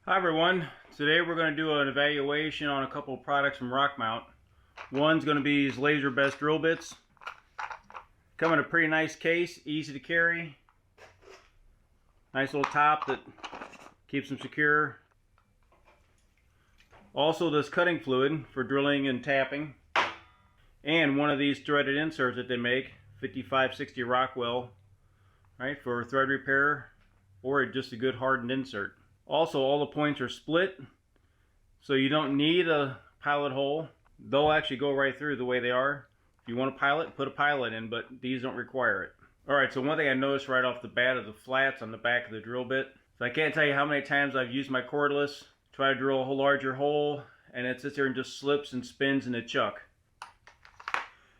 Hi everyone, today we're going to do an evaluation on a couple of products from RockMount. One's going to be these LaserBest drill bits. Come in a pretty nice case, easy to carry. Nice little top that keeps them secure. Also this cutting fluid for drilling and tapping. And one of these threaded inserts that they make, 5560 Rockwell, right, for thread repair or just a good hardened insert. Also, all the points are split, so you don't need a pilot hole. They'll actually go right through the way they are. If you want a pilot, put a pilot in, but these don't require it. Alright, so one thing I noticed right off the bat are the flats on the back of the drill bit. So I can't tell you how many times I've used my cordless, try to drill a whole larger hole, and it sits there and just slips and spins in a chuck.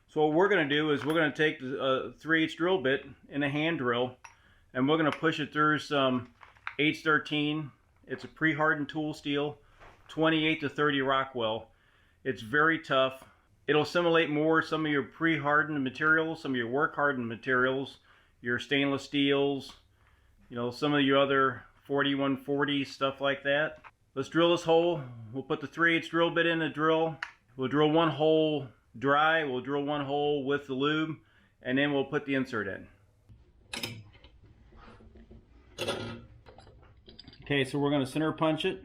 So what we're going to do is we're going to take the 3/8 drill bit in a hand drill, and we're going to push it through some 8/13. It's a pre-hardened tool steel, 28 to 30 Rockwell. It's very tough. It'll simulate more some of your pre-hardened materials, some of your work-hardened materials, your stainless steels, you know, some of your other 4140 stuff like that. Let's drill this hole. We'll put the 3/8 drill bit in the drill. We'll drill one hole dry. We'll drill one hole with the lube, and then we'll put the insert in. Okay, so we're going to center punch it.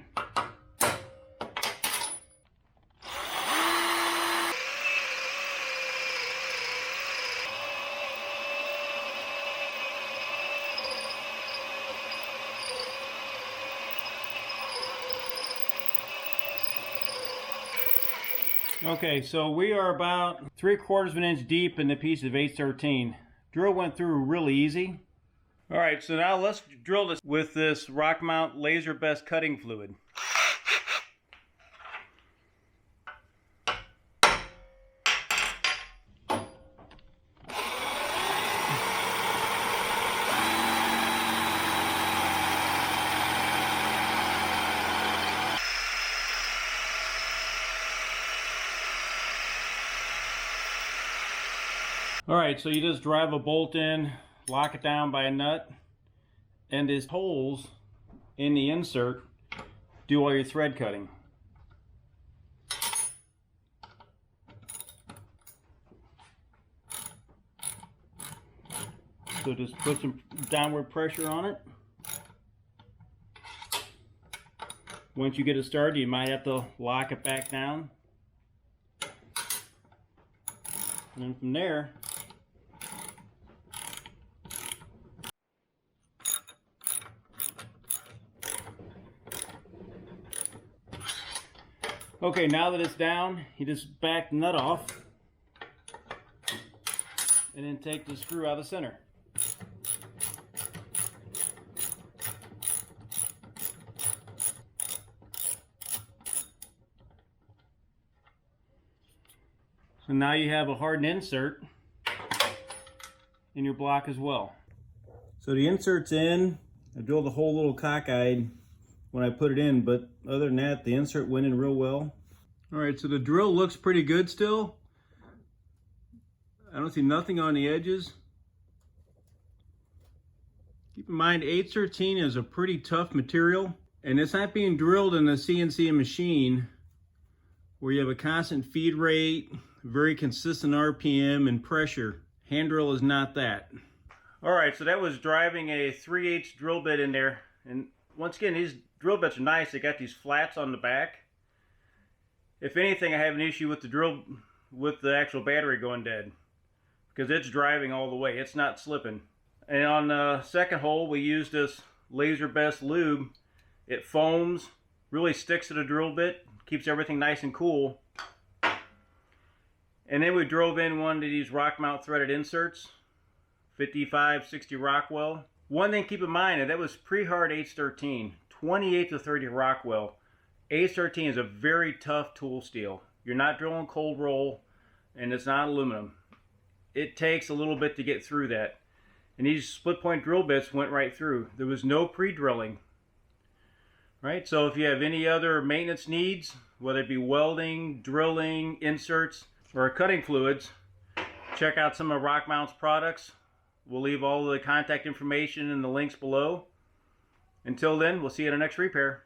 Okay, so we are about 3/4 of an inch deep in the piece of 8/13. Drill went through really easy. Alright, so now let's drill this with this RockMount LaserBest cutting fluid. Alright, so you just drive a bolt in, lock it down by a nut, and these holes in the insert do all your thread cutting. So just put some downward pressure on it. Once you get it started, you might have to lock it back down. And then from there, okay, now that it's down, you just back the nut off and then take the screw out of the center. So now you have a hardened insert in your block as well. So the insert's in. I drilled the whole little cockeyed when I put it in, but other than that, the insert went in real well. Alright, so the drill looks pretty good still. I don't see nothing on the edges. Keep in mind, 8/13 is a pretty tough material, and it's not being drilled in a CNC machine where you have a constant feed rate, very consistent RPM and pressure. Hand drill is not that. Alright, so that was driving a 3/8 drill bit in there, and once again, these drill bits are nice. They got these flats on the back. If anything, I have an issue with the drill, with the actual battery going dead, because it's driving all the way. It's not slipping. And on the second hole, we used this LaserBest lube. It foams, really sticks to the drill bit, keeps everything nice and cool. And then we drove in one of these RockMount threaded inserts, 5560 Rockwell. One thing to keep in mind, that was pre-hard 8/13, 28 to 30 Rockwell. 8/13 is a very tough tool steel. You're not drilling cold roll, and it's not aluminum. It takes a little bit to get through that. And these split point drill bits went right through. There was no pre-drilling. Right? So if you have any other maintenance needs, whether it be welding, drilling, inserts, or cutting fluids, check out some of RockMount's products. We'll leave all the contact information in the links below. Until then, we'll see you in the next repair.